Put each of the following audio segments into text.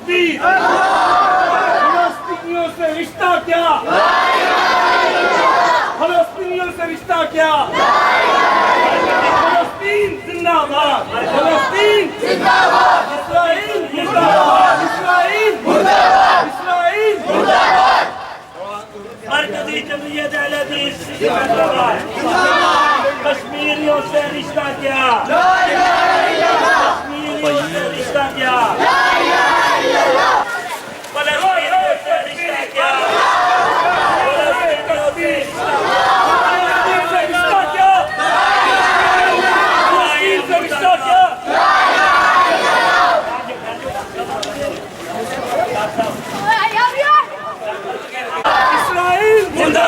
تکبیر فلسطینیوں سے رشتہ کیا فلسطینیوں سے رشتہ کیا فلسطین زندہ باد فلسطین زندہ باد اسرائیل زندہ باد اسرائیل زندہ باد اسرائیل زندہ باد مرکزی جمعیت اہل حدیث زندہ باد کشمیریوں سے رشتہ کیا کشمیریوں سے رشتہ کیا فلسطینیوں سے رشتہ کیا اسرائیل زندہ باد اسرائیل زندہ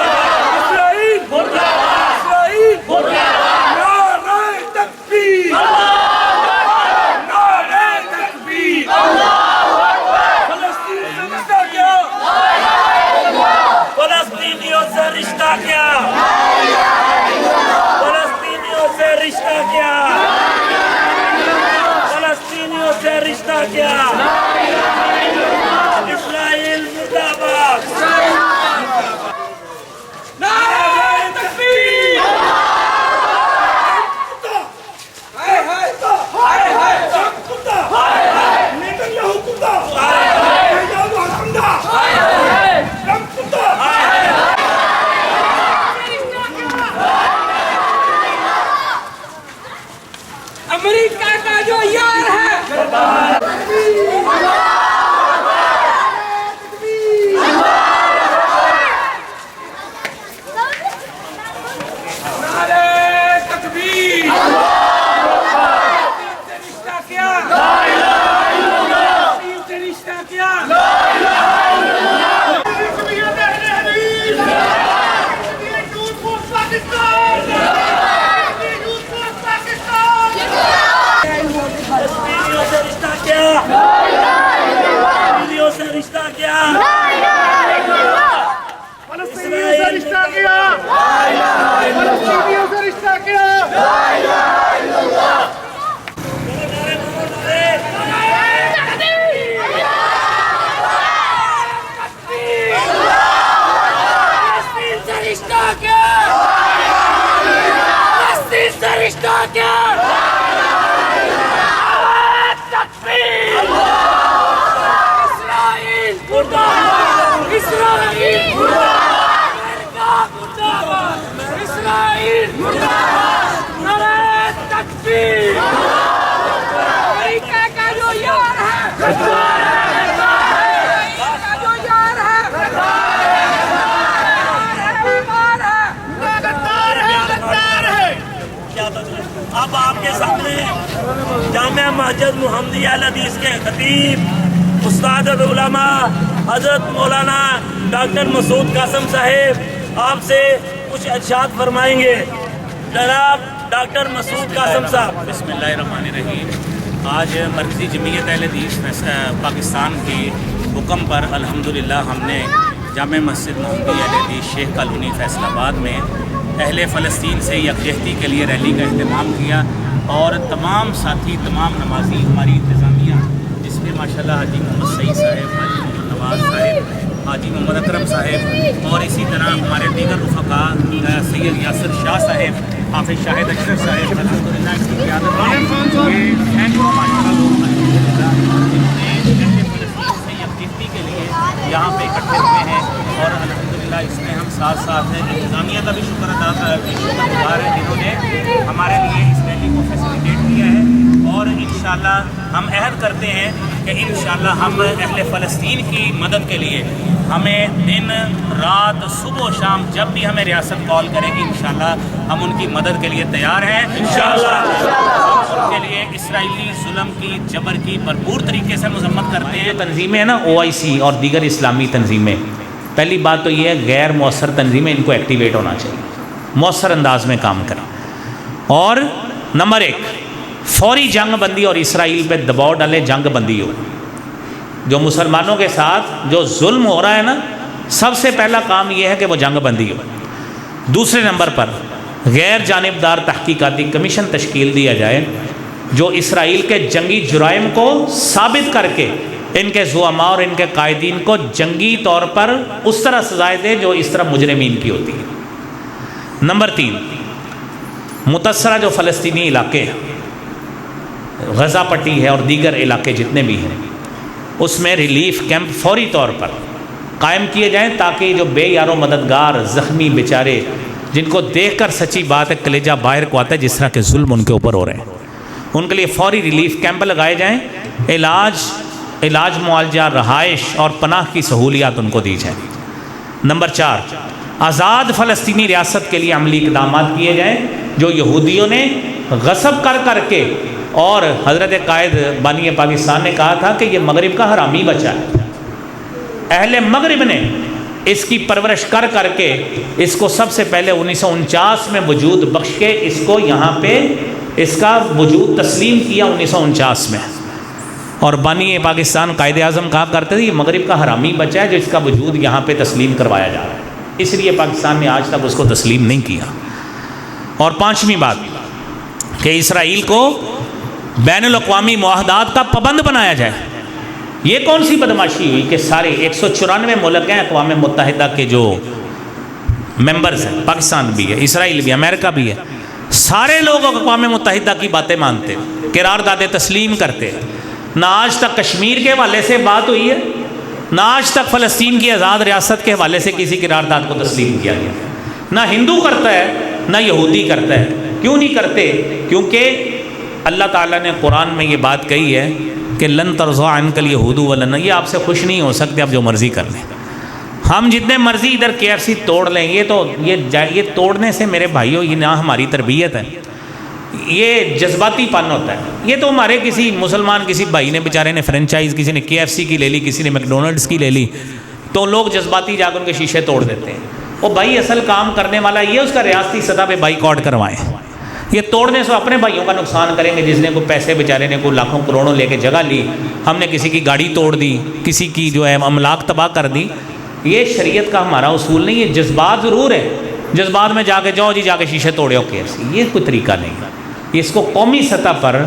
باد اسرائیل زندہ باد نعرہ تکبیر نعرہ تکبیر فلسطین سے رشتہ کیا فلسطینیوں سے رشتہ کیا فلسطینیوں سے رشتہ کیا فلسطینیوں سے رشتہ کیا اسرائیل زندہ باد نعرہ تکبیر نیتنیاہو کتا نیتنیاہو حمدہ ٹرمپ کتا امریکہ کا جو یار ہے اب آپ کے سامنے جامعہ مسجد محمدیہ اہل حدیث کے خطیب استاد العلماء حضرت مولانا ڈاکٹر مسعود قاسم صاحب آپ سے کچھ ارشاد فرمائیں گے. جناب ڈاکٹر مسعود قاسم صاحب. بسم اللہ الرحمن الرحیم. آج مرکزی جمعیت اہل حدیث پاکستان کے حکم پر الحمدللہ ہم نے جامع مسجد محمدیہ اہل حدیث شیخ کالونی فیصل آباد میں اہل فلسطین سے یکجہتی کے لیے ریلی کا اہتمام کیا اور تمام ساتھی تمام نمازی ہماری انتظامیہ جس میں ماشاءاللہ حاجی محمد سعید صاحب حاجی محمد نواز صاحب حاجی محمد اکرم صاحب اور اسی طرح ہمارے دیگر رفقاء سید یاسر شاہ صاحب حافظ شاہد اشرف صاحب الحمدللہ اس کی قیادت میں یہ سینکڑوں ماشاءاللہ لوگ الحمدللہ اہل فلسطین سے یکجہتی کے لیے یہاں پہ اکٹھے ہوئے ہیں اور الحمدللہ اس میں ہم ساتھ ساتھ ہیں. انتظامیہ کا بھی شکر گزار ہے جنہوں نے ہمارے لیے اس ریلی کو فیسیلیٹیٹ کیا ہے اور انشاءاللہ ہم عہد کرتے ہیں کہ انشاءاللہ ہم اہل فلسطین کی مدد کے لیے ہمیں دن رات صبح و شام جب بھی ہمیں ریاست کال کرے گی انشاءاللہ ہم ان کی مدد کے لیے تیار ہیں. انشاءاللہ ہم ان کے لیے اسرائیلی ظلم کی جبر کی بھرپور طریقے سے مذمت کرتے ہیں. تنظیمیں ہیں نا OIC اور دیگر اسلامی تنظیمیں، پہلی بات تو یہ ہے غیر مؤثر تنظیمیں ان کو ایکٹیویٹ ہونا چاہیے، مؤثر انداز میں کام کریں. اور نمبر 1 فوری جنگ بندی اور اسرائیل پہ دباؤ ڈالے، جنگ بندی ہو. جو مسلمانوں کے ساتھ جو ظلم ہو رہا ہے نا، سب سے پہلا کام یہ ہے کہ وہ جنگ بندی ہو. دوسرے نمبر پر غیر جانبدار تحقیقاتی کمیشن تشکیل دیا جائے جو اسرائیل کے جنگی جرائم کو ثابت کر کے ان کے زعماء اور ان کے قائدین کو جنگی طور پر اس طرح سزائیں دے جو اس طرح مجرمین کی ہوتی ہے۔ نمبر 3، متاثرہ جو فلسطینی علاقے ہیں، غزہ پٹی ہے اور دیگر علاقے جتنے بھی ہیں، اس میں ریلیف کیمپ فوری طور پر قائم کیے جائیں تاکہ جو بے یار و مددگار زخمی بیچارے جن کو دیکھ کر سچی بات ہے کلیجہ باہر کو آتا ہے جس طرح کے ظلم ان کے اوپر ہو رہے ہیں، ان کے لیے فوری ریلیف کیمپ لگائے جائیں، علاج معالجہ، رہائش اور پناہ کی سہولیات ان کو دی جائیں۔ نمبر 4، آزاد فلسطینی ریاست کے لیے عملی اقدامات کیے جائیں جو یہودیوں نے غصب کر کے، اور حضرت قائد بانی پاکستان نے کہا تھا کہ یہ مغرب کا حرامی بچہ ہے، اہل مغرب نے اس کی پرورش کر کے اس کو سب سے پہلے 1949 میں وجود بخش کے اس کو یہاں پہ اس کا وجود تسلیم کیا 1949 میں، اور بانی پاکستان قائد اعظم کہا کرتے تھے یہ مغرب کا حرامی بچہ ہے جو اس کا وجود یہاں پہ تسلیم کروایا جا رہا ہے، اس لیے پاکستان نے آج تک اس کو تسلیم نہیں کیا۔ اور 5ویں بات کہ اسرائیل کو بین الاقوامی معاہدات کا پابند بنایا جائے۔ یہ کون سی بدماشی ہوئی کہ سارے 194 ملک ہیں اقوام متحدہ کے جو ممبرز ہیں، پاکستان بھی ہے، اسرائیل بھی ہے، امریکہ بھی ہے، سارے لوگ اقوام متحدہ کی باتیں مانتے، قراردادیں تسلیم کرتے، نہ آج تک کشمیر کے حوالے سے بات ہوئی ہے، نہ آج تک فلسطین کی آزاد ریاست کے حوالے سے کسی قرارداد کو تسلیم کیا گیا، نہ ہندو کرتا ہے نہ یہودی کرتا ہے۔ کیوں نہیں کرتے؟ کیونکہ اللہ تعالیٰ نے قرآن میں یہ بات کہی ہے کہ لن ترضى عنك اليهود ولن، یہ آپ سے خوش نہیں ہو سکتے، آپ جو مرضی کر لیں، ہم جتنے مرضی ادھر KFC توڑ لیں، یہ توڑنے سے میرے بھائیوں یہ نہ ہماری تربیت ہے، یہ جذباتی پن ہوتا ہے۔ یہ تو ہمارے کسی مسلمان کسی بھائی نے بیچارے نے فرینچائز، کسی نے KFC کی لے لی، کسی نے میکڈونلڈس کی لے لی، تو لوگ جذباتی جا کر ان کے شیشے توڑ دیتے ہیں۔ وہ بھائی اصل کام کرنے والا یہ اس کا ریاستی سطح پہ بائیکاٹ کروائیں، یہ توڑنے سے اپنے بھائیوں کا نقصان کریں گے، جس نے کوئی پیسے بیچارے نے کوئی لاکھوں کروڑوں لے کے جگہ لی، ہم نے کسی کی گاڑی توڑ دی، کسی کی جو ہے املاک تباہ کر دی۔ یہ شریعت کا ہمارا اصول نہیں، یہ جذبات ضرور ہے، جذبات میں جا کے جاؤ جی جا کے شیشے توڑے ہو KFC، یہ کوئی طریقہ نہیں۔ اس کو قومی سطح پر،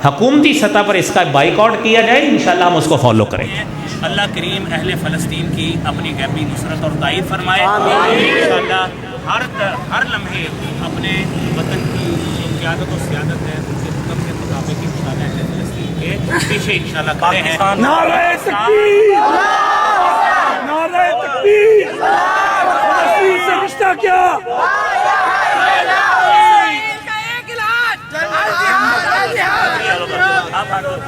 حکومتی سطح پر اس کا بائیکاٹ کیا جائے، انشاءاللہ ہم اس کو فالو کریں گے۔ اللہ کریم اہل فلسطین کی اپنی غیبی نصرت اور تائید فرمائے، انشاءاللہ ہر لمحے اپنے وطن کی جو قیادت و سیادت ہے ان کے حکم کے مطابق انشاءاللہ اہل فلسطین کے پیچھے انشاءاللہ کھڑے ہیں۔ نعرہ تکبیر، نعرہ تکبیر، فلسطین سے رشتہ کیا؟